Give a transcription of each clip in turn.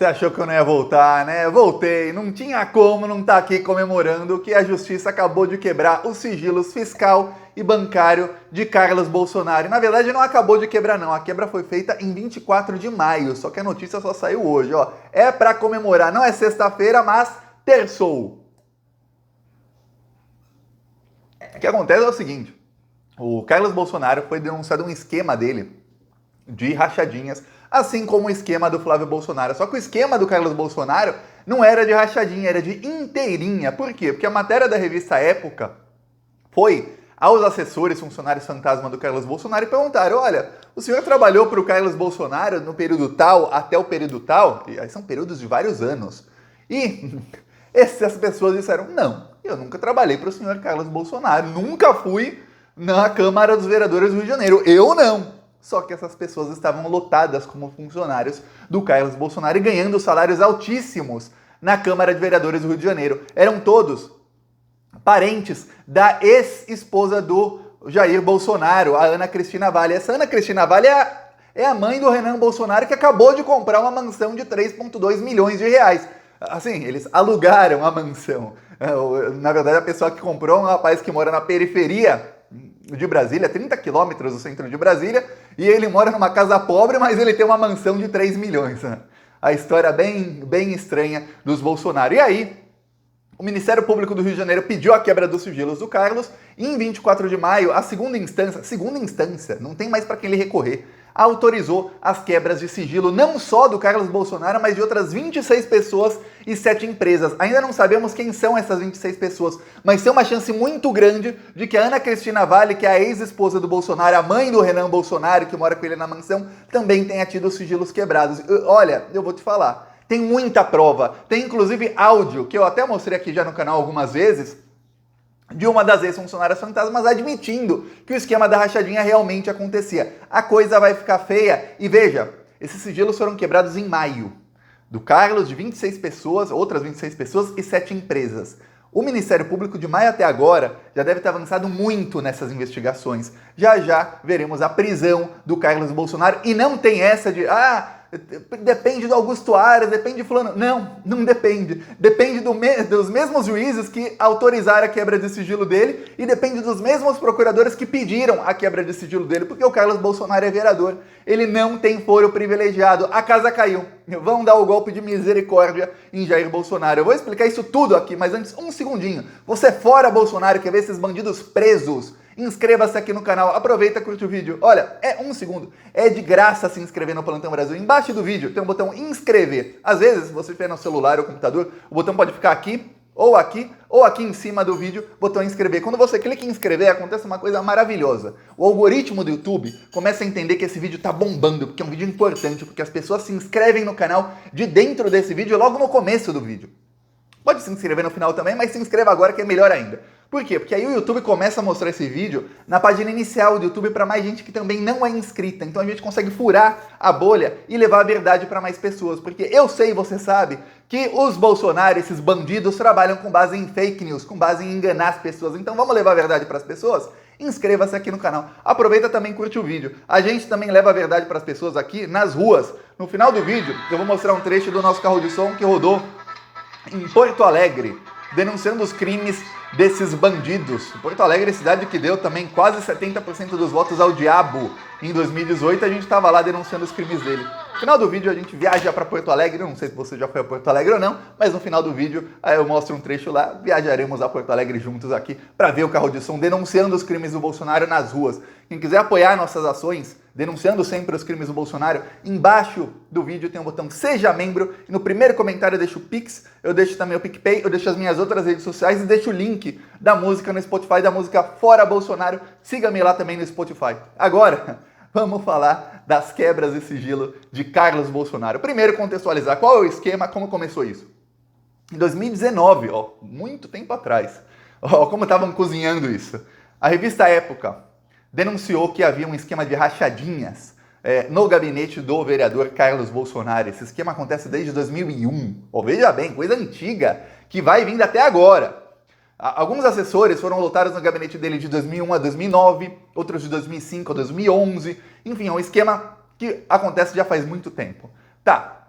Você achou que eu não ia voltar, né? Voltei, não tinha como não estar aqui comemorando que a justiça acabou de quebrar os sigilos fiscal e bancário de Carlos Bolsonaro. E, na verdade, não acabou de quebrar, não. A quebra foi feita em 24 de maio, só que a notícia só saiu hoje, ó. É para comemorar, não é sexta-feira, mas terçou. O que acontece é o seguinte, o Carlos Bolsonaro foi denunciado um esquema dele de rachadinhas, assim como o esquema do Flávio Bolsonaro. Só que o esquema do Carlos Bolsonaro não era de rachadinha, era de inteirinha. Por quê? Porque a matéria da revista Época foi aos assessores, funcionários fantasma do Carlos Bolsonaro e perguntaram: olha, o senhor trabalhou para o Carlos Bolsonaro no período tal até o período tal? E aí são períodos de vários anos. E essas pessoas disseram: não, eu nunca trabalhei para o senhor Carlos Bolsonaro, nunca fui na Câmara dos Vereadores do Rio de Janeiro, eu não. Só que essas pessoas estavam lotadas como funcionários do Carlos Bolsonaro e ganhando salários altíssimos na Câmara de Vereadores do Rio de Janeiro. Eram todos parentes da ex-esposa do Jair Bolsonaro, a Ana Cristina Valle. Essa Ana Cristina Valle é a mãe do Renan Bolsonaro, que acabou de comprar uma mansão de 3,2 milhões de reais. Assim, eles alugaram a mansão. Na verdade, a pessoa que comprou é um rapaz que mora na periferia de Brasília, 30 quilômetros do centro de Brasília, e ele mora numa casa pobre, mas ele tem uma mansão de 3 milhões. A história bem estranha dos Bolsonaro. E aí, o Ministério Público do Rio de Janeiro pediu a quebra dos sigilos do Carlos e em 24 de maio, a segunda instância, não tem mais para quem ele recorrer, autorizou as quebras de sigilo não só do Carlos Bolsonaro, mas de outras 26 pessoas e 7 empresas. Ainda não sabemos quem são essas 26 pessoas, mas tem uma chance muito grande de que a Ana Cristina Valle, que é a ex-esposa do Bolsonaro, a mãe do Renan Bolsonaro, que mora com ele na mansão, também tenha tido os sigilos quebrados. Olha, eu vou te falar, tem muita prova, tem inclusive áudio, que eu até mostrei aqui já no canal algumas vezes, de uma das ex-funcionárias fantasmas admitindo que o esquema da rachadinha realmente acontecia. A coisa vai ficar feia. E veja, esses sigilos foram quebrados em maio. Do Carlos, de 26 pessoas, outras 26 pessoas e 7 empresas. O Ministério Público, de maio até agora, já deve ter avançado muito nessas investigações. Já veremos a prisão do Carlos Bolsonaro. E não tem essa de, depende do Augusto Aras, depende de fulano. Não depende. Depende dos mesmos juízes que autorizaram a quebra de sigilo dele e depende dos mesmos procuradores que pediram a quebra de sigilo dele, porque o Carlos Bolsonaro é vereador. Ele não tem foro privilegiado. A casa caiu. Vão dar o golpe de misericórdia em Jair Bolsonaro. Eu vou explicar isso tudo aqui, mas antes, um segundinho. Você fora Bolsonaro, quer ver esses bandidos presos? Inscreva-se aqui no canal, aproveita e curte o vídeo. Olha, é um segundo, é de graça se inscrever no Plantão Brasil. Embaixo do vídeo tem um botão inscrever. Às vezes, se você estiver no celular ou computador, o botão pode ficar aqui ou aqui em cima do vídeo, botão inscrever. Quando você clica em inscrever, acontece uma coisa maravilhosa. O algoritmo do YouTube começa a entender que esse vídeo tá bombando, porque é um vídeo importante, porque as pessoas se inscrevem no canal de dentro desse vídeo logo no começo do vídeo. Pode se inscrever no final também, mas se inscreva agora que é melhor ainda. Por quê? Porque aí o YouTube começa a mostrar esse vídeo na página inicial do YouTube para mais gente que também não é inscrita. Então a gente consegue furar a bolha e levar a verdade para mais pessoas. Porque eu sei, você sabe, que os Bolsonaro, esses bandidos, trabalham com base em fake news, com base em enganar as pessoas. Então vamos levar a verdade para as pessoas? Inscreva-se aqui no canal. Aproveita também e curte o vídeo. A gente também leva a verdade para as pessoas aqui nas ruas. No final do vídeo, eu vou mostrar um trecho do nosso carro de som que rodou em Porto Alegre, denunciando os crimes desses bandidos. Porto Alegre é cidade que deu também quase 70% dos votos ao diabo em 2018, a gente estava lá denunciando os crimes dele. No final do vídeo a gente viaja para Porto Alegre, não sei se você já foi a Porto Alegre ou não, mas no final do vídeo aí eu mostro um trecho lá, viajaremos a Porto Alegre juntos aqui para ver o carro de som denunciando os crimes do Bolsonaro nas ruas. Quem quiser apoiar nossas ações, denunciando sempre os crimes do Bolsonaro, embaixo do vídeo tem um botão Seja Membro, e no primeiro comentário eu deixo o Pix, eu deixo também o PicPay, eu deixo as minhas outras redes sociais e deixo o link da música no Spotify, da música Fora Bolsonaro. Siga-me lá também no Spotify. Agora, vamos falar das quebras de sigilo de Carlos Bolsonaro. Primeiro, contextualizar qual é o esquema, como começou isso. Em 2019, muito tempo atrás, como estavam cozinhando isso. A revista Época denunciou que havia um esquema de rachadinhas no gabinete do vereador Carlos Bolsonaro. Esse esquema acontece desde 2001. Veja bem, coisa antiga, que vai vindo até agora. Alguns assessores foram lotados no gabinete dele de 2001 a 2009, outros de 2005 a 2011. Enfim, é um esquema que acontece já faz muito tempo. Tá,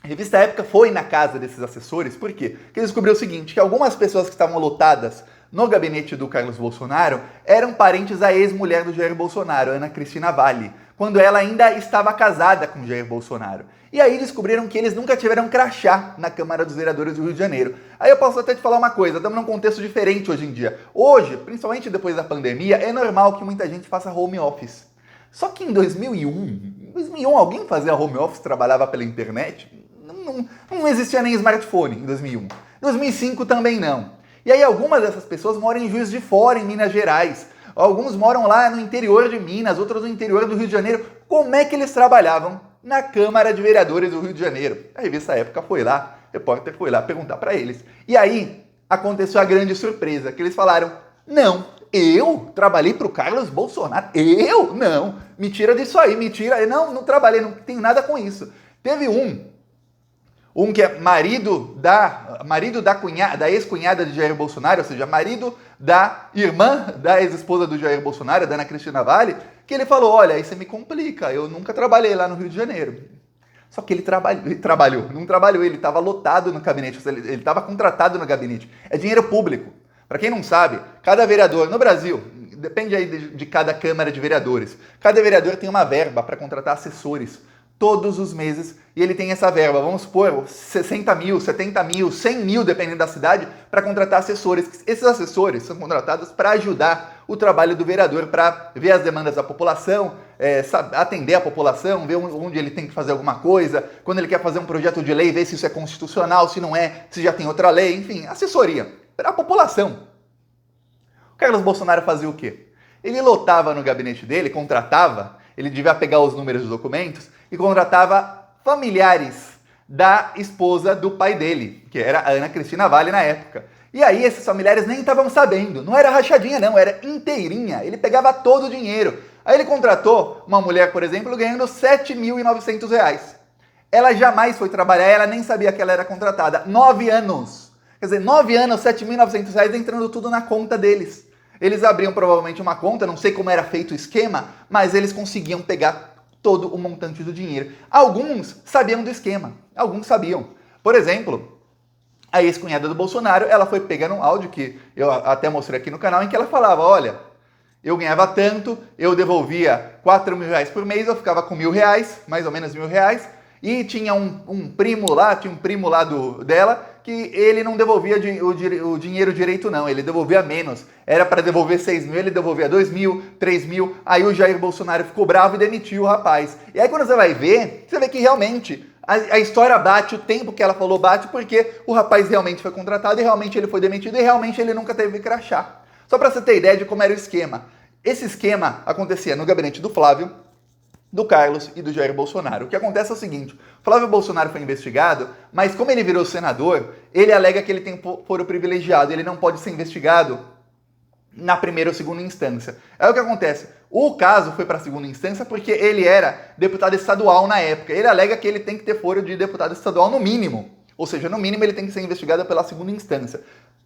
A revista Época foi na casa desses assessores, por quê? Porque eles descobriu o seguinte, que algumas pessoas que estavam lotadas no gabinete do Carlos Bolsonaro eram parentes da ex-mulher do Jair Bolsonaro, Ana Cristina Valli, quando ela ainda estava casada com Jair Bolsonaro. E aí descobriram que eles nunca tiveram crachá na Câmara dos Vereadores do Rio de Janeiro. Aí eu posso até te falar uma coisa, estamos num contexto diferente hoje em dia. Hoje, principalmente depois da pandemia, é normal que muita gente faça home office. Só que em 2001 alguém fazia home office, trabalhava pela internet? Não existia nem smartphone em 2001. Em 2005 também não. E aí algumas dessas pessoas moram em Juiz de Fora, em Minas Gerais. Alguns moram lá no interior de Minas, outros no interior do Rio de Janeiro. Como é que eles trabalhavam na Câmara de Vereadores do Rio de Janeiro? A revista Época foi lá, o repórter foi lá perguntar para eles. E aí aconteceu a grande surpresa, que eles falaram, não, eu trabalhei para o Carlos Bolsonaro? Eu? Não, me tira disso aí, me tira. Não trabalhei, não tenho nada com isso. Teve um que é marido da ex-cunhada de Jair Bolsonaro, ou seja, marido da irmã da ex-esposa do Jair Bolsonaro, da Ana Cristina Valli, que ele falou, olha, isso me complica, eu nunca trabalhei lá no Rio de Janeiro. Só que ele trabalhou, ele estava lotado no gabinete, ele estava contratado no gabinete. É dinheiro público. Para quem não sabe, cada vereador no Brasil, depende aí de cada Câmara de Vereadores, cada vereador tem uma verba para contratar assessores todos os meses, e ele tem essa verba, vamos supor, 60 mil, 70 mil, 100 mil, dependendo da cidade, para contratar assessores. Esses assessores são contratados para ajudar o trabalho do vereador, para ver as demandas da população, atender a população, ver onde ele tem que fazer alguma coisa, quando ele quer fazer um projeto de lei, ver se isso é constitucional, se não é, se já tem outra lei, enfim, assessoria para a população. O Carlos Bolsonaro fazia o quê? Ele lotava no gabinete dele, contratava, ele devia pegar os números dos documentos, e contratava familiares da esposa do pai dele, que era a Ana Cristina Valli na época. E aí esses familiares nem estavam sabendo, não era rachadinha não, era inteirinha, ele pegava todo o dinheiro. Aí ele contratou uma mulher, por exemplo, ganhando R$ 7.900. Ela jamais foi trabalhar, ela nem sabia que ela era contratada. 9 anos. Quer dizer, 9 anos, R$ 7.900 entrando tudo na conta deles. Eles abriam provavelmente uma conta, não sei como era feito o esquema, mas eles conseguiam pegar todo o montante do dinheiro. Alguns sabiam do esquema, alguns sabiam. Por exemplo, a ex-cunhada do Bolsonaro, ela foi pegando um áudio que eu até mostrei aqui no canal, em que ela falava, olha, eu ganhava tanto, eu devolvia R$ 4.000 por mês, eu ficava com R$ 1.000, mais ou menos R$ 1.000, e tinha um primo lá dela, que ele não devolvia o dinheiro direito não, ele devolvia menos. Era para devolver 6 mil, ele devolvia 2 mil, 3 mil, aí o Jair Bolsonaro ficou bravo e demitiu o rapaz. E aí quando você vai ver, você vê que realmente a história bate, o tempo que ela falou bate, porque o rapaz realmente foi contratado e realmente ele foi demitido e realmente ele nunca teve crachá. Só para você ter ideia de como era o esquema. Esse esquema acontecia no gabinete do Flávio, do Carlos e do Jair Bolsonaro. O que acontece é o seguinte, Flávio Bolsonaro foi investigado, mas como ele virou senador, ele alega que ele tem foro privilegiado, ele não pode ser investigado na primeira ou segunda instância. É o que acontece, o caso foi para a segunda instância porque ele era deputado estadual na época, ele alega que ele tem que ter foro de deputado estadual no mínimo, ou seja, no mínimo ele tem que ser investigado pela segunda instância.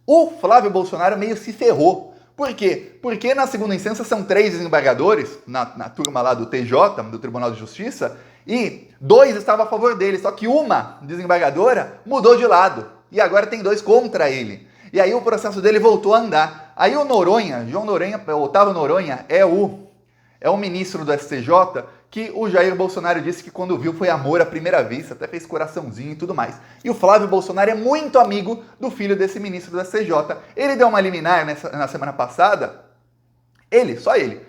O Flávio Bolsonaro meio se ferrou. Por quê? Porque na segunda instância são 3 desembargadores, na turma lá do TJ, do Tribunal de Justiça, e 2 estavam a favor dele, só que uma desembargadora mudou de lado, e agora tem 2 contra ele. E aí o processo dele voltou a andar. Aí o Noronha, Otávio Noronha, é o ministro do STJ, que o Jair Bolsonaro disse que quando viu foi amor à primeira vista, até fez coraçãozinho e tudo mais. E o Flávio Bolsonaro é muito amigo do filho desse ministro do STJ. Ele deu uma liminar na semana passada, só ele,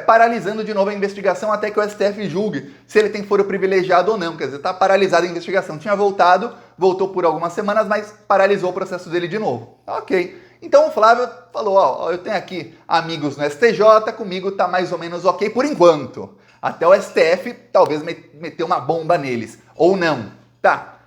paralisando de novo a investigação até que o STF julgue se ele tem foro privilegiado ou não. Quer dizer, está paralisada a investigação. Tinha voltou por algumas semanas, mas paralisou o processo dele de novo. Ok. Então o Flávio falou, ó, eu tenho aqui amigos no STJ, comigo tá mais ou menos ok por enquanto. Até o STF talvez meter uma bomba neles. Ou não. Tá.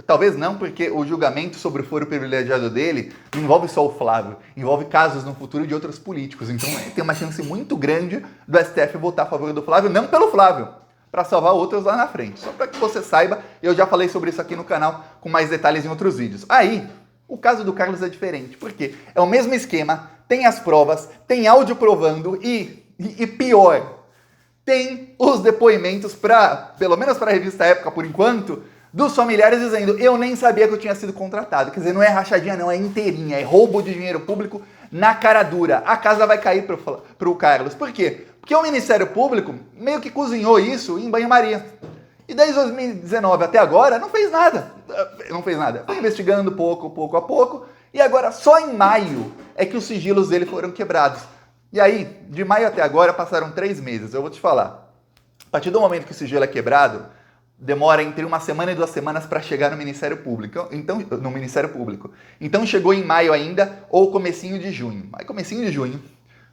Talvez não, porque o julgamento sobre o foro privilegiado dele não envolve só o Flávio, envolve casos no futuro de outros políticos. Então tem uma chance muito grande do STF votar a favor do Flávio, não pelo Flávio, para salvar outros lá na frente. Só para que você saiba, eu já falei sobre isso aqui no canal com mais detalhes em outros vídeos. Aí, o caso do Carlos é diferente, porque é o mesmo esquema, tem as provas, tem áudio provando e pior, tem os depoimentos pelo menos para a revista Época por enquanto, dos familiares dizendo: eu nem sabia que eu tinha sido contratado. Quer dizer, não é rachadinha não, é inteirinha, é roubo de dinheiro público na cara dura. A casa vai cair pro Carlos. Por quê? Porque o Ministério Público meio que cozinhou isso em banho-maria. E desde 2019 até agora não fez nada. Não fez nada. Foi investigando pouco a pouco. E agora, só em maio, é que os sigilos dele foram quebrados. E aí, de maio até agora, passaram 3 meses. Eu vou te falar. A partir do momento que o sigilo é quebrado, demora entre 1 semana e 2 semanas para chegar no Ministério Público. Então chegou em maio ainda, ou comecinho de junho. Aí comecinho de junho,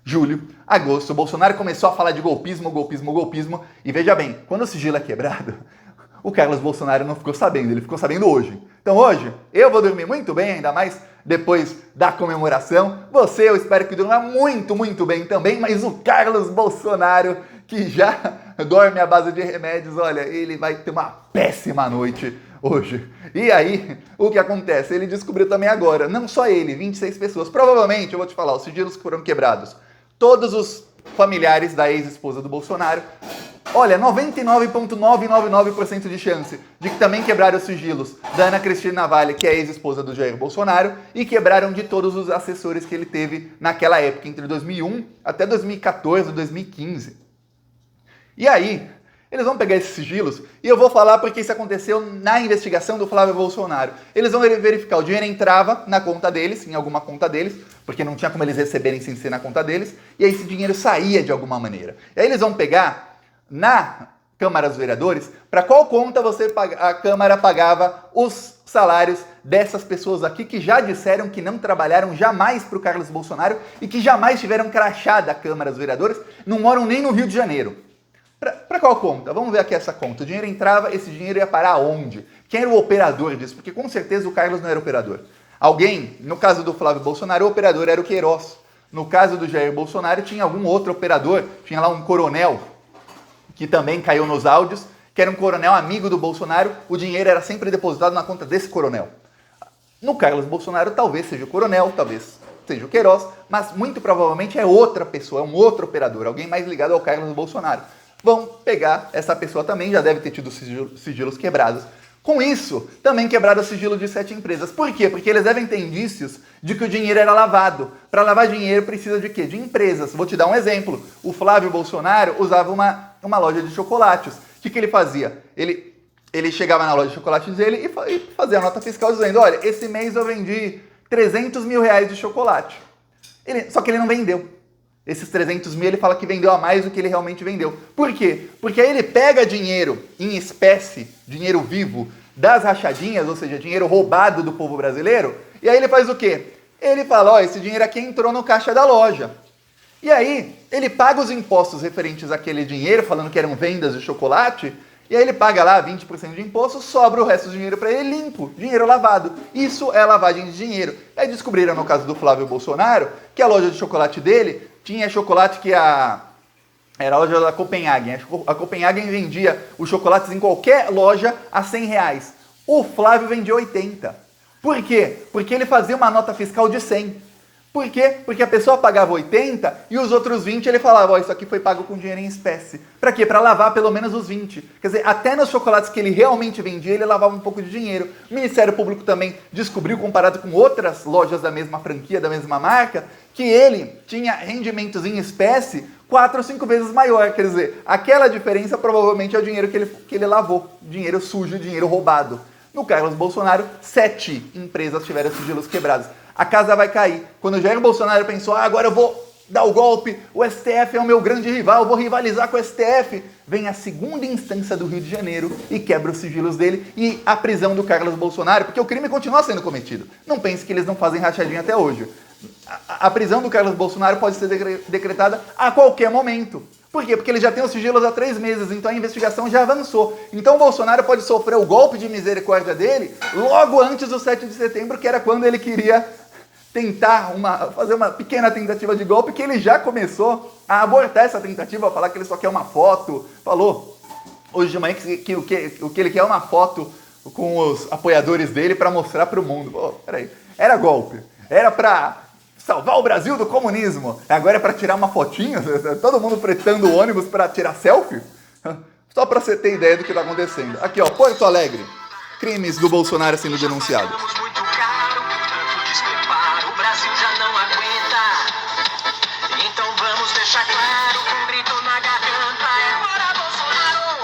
julho, agosto, o Bolsonaro começou a falar de golpismo, e veja bem, quando o sigilo é quebrado, o Carlos Bolsonaro não ficou sabendo, ele ficou sabendo hoje. Então hoje, eu vou dormir muito bem, ainda mais depois da comemoração. Você, eu espero que durma muito bem também, mas o Carlos Bolsonaro, que já dorme à base de remédios, olha, ele vai ter uma péssima noite hoje. E aí, o que acontece? Ele descobriu também agora, não só ele, 26 pessoas. Provavelmente, eu vou te falar, os sigilos que foram quebrados, todos os familiares da ex-esposa do Bolsonaro, olha, 99,999% de chance de que também quebraram os sigilos da Ana Cristina Navalny, que é a ex-esposa do Jair Bolsonaro, e quebraram de todos os assessores que ele teve naquela época, entre 2001 até 2014, 2015. E aí, eles vão pegar esses sigilos, e eu vou falar porque isso aconteceu na investigação do Flávio Bolsonaro. Eles vão verificar, o dinheiro entrava na conta deles, em alguma conta deles, porque não tinha como eles receberem sem ser na conta deles, e aí esse dinheiro saía de alguma maneira. E aí eles vão pegar na Câmara dos Vereadores para qual conta a Câmara pagava os salários dessas pessoas aqui que já disseram que não trabalharam jamais para o Carlos Bolsonaro e que jamais tiveram crachá da Câmara dos Vereadores, não moram nem no Rio de Janeiro. Para qual conta? Vamos ver aqui essa conta. O dinheiro entrava, esse dinheiro ia parar aonde? Quem era o operador disso? Porque com certeza o Carlos não era operador. Alguém, no caso do Flávio Bolsonaro, o operador era o Queiroz. No caso do Jair Bolsonaro, tinha algum outro operador, tinha lá um coronel, que também caiu nos áudios, que era um coronel amigo do Bolsonaro, o dinheiro era sempre depositado na conta desse coronel. No Carlos Bolsonaro, talvez seja o coronel, talvez seja o Queiroz, mas muito provavelmente é outra pessoa, é um outro operador, alguém mais ligado ao Carlos Bolsonaro. Vão pegar essa pessoa também, já deve ter tido sigilos quebrados. Com isso, também quebraram o sigilo de 7 empresas. Por quê? Porque eles devem ter indícios de que o dinheiro era lavado. Para lavar dinheiro precisa de quê? De empresas. Vou te dar um exemplo. O Flávio Bolsonaro usava uma loja de chocolates. O que ele fazia? Ele chegava na loja de chocolates dele e fazia a nota fiscal dizendo: olha, esse mês eu vendi 300 mil reais de chocolate. Só que ele não vendeu. Esses 300 mil ele fala que vendeu a mais do que ele realmente vendeu. Por quê? Porque aí ele pega dinheiro em espécie, dinheiro vivo, das rachadinhas, ou seja, dinheiro roubado do povo brasileiro, e aí ele faz o quê? Ele fala: ó, esse dinheiro aqui entrou no caixa da loja. E aí ele paga os impostos referentes àquele dinheiro, falando que eram vendas de chocolate, e aí ele paga lá 20% de imposto, sobra o resto do dinheiro para ele limpo, dinheiro lavado. Isso é lavagem de dinheiro. Aí descobriram no caso do Flávio Bolsonaro que a loja de chocolate dele tinha chocolate que era a loja da Copenhagen. A Copenhagen vendia os chocolates em qualquer loja a 100 reais. O Flávio vendia 80. Por quê? Porque ele fazia uma nota fiscal de 100. Por quê? Porque a pessoa pagava 80 e os outros 20 ele falava: ó, isso aqui foi pago com dinheiro em espécie. Pra quê? Pra lavar pelo menos os 20. Quer dizer, até nos chocolates que ele realmente vendia, ele lavava um pouco de dinheiro. O Ministério Público também descobriu, comparado com outras lojas da mesma franquia, da mesma marca, que ele tinha rendimentos em espécie 4 ou 5 vezes maior. Quer dizer, aquela diferença provavelmente é o dinheiro que ele lavou. Dinheiro sujo, dinheiro roubado. No Carlos Bolsonaro, 7 empresas tiveram sigilos quebrados. A casa vai cair. Quando o Jair Bolsonaro pensou: agora eu vou dar o golpe, o STF é o meu grande rival, eu vou rivalizar com o STF, vem a segunda instância do Rio de Janeiro e quebra os sigilos dele e a prisão do Carlos Bolsonaro, porque o crime continua sendo cometido. Não pense que eles não fazem rachadinha até hoje. A prisão do Carlos Bolsonaro pode ser decretada a qualquer momento. Por quê? Porque ele já tem os sigilos há 3 meses, então a investigação já avançou. Então o Bolsonaro pode sofrer o golpe de misericórdia dele logo antes do 7 de setembro, que era quando ele queria fazer uma pequena tentativa de golpe, que ele já começou a abortar essa tentativa, a falar que ele só quer uma foto. Falou hoje de manhã que o que ele quer é uma foto com os apoiadores dele para mostrar para o mundo. Pô, peraí, era golpe, era para salvar o Brasil do comunismo, agora é para tirar uma fotinha, todo mundo fretando o ônibus para tirar selfie? Só para você ter ideia do que está acontecendo. Aqui, ó, Porto Alegre. crimes do Bolsonaro sendo denunciados. Muito caro, tanto despreparo, o Brasil já não aguenta. Então vamos deixar claro, com um grito na garganta, é fora Bolsonaro.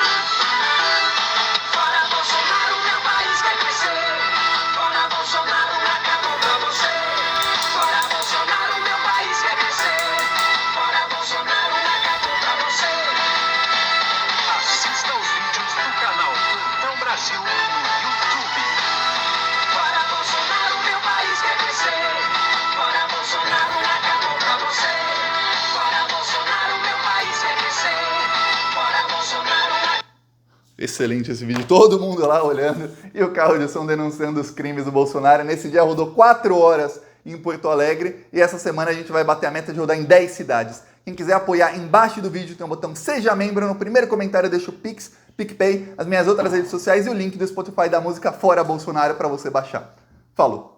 Fora Bolsonaro, meu país vai crescer. Fora Bolsonaro, acabou pra você. Fora Bolsonaro, meu país vai crescer. Fora Bolsonaro, acabou pra você. Assista os vídeos do canal Plantão Brasil no YouTube. Fora Bolsonaro, meu país vai crescer. Fora Bolsonaro, acabou pra você. Fora Bolsonaro, meu país vai crescer. Fora Bolsonaro. Excelente esse vídeo, todo mundo lá olhando e o carro de som denunciando os crimes do Bolsonaro. Nesse dia rodou 4 horas em Porto Alegre e essa semana a gente vai bater a meta de rodar em 10 cidades. Quem quiser apoiar, embaixo do vídeo tem um botão Seja Membro, no primeiro comentário deixa o Pix, PicPay, as minhas outras redes sociais e o link do Spotify da música Fora Bolsonaro para você baixar. Falou!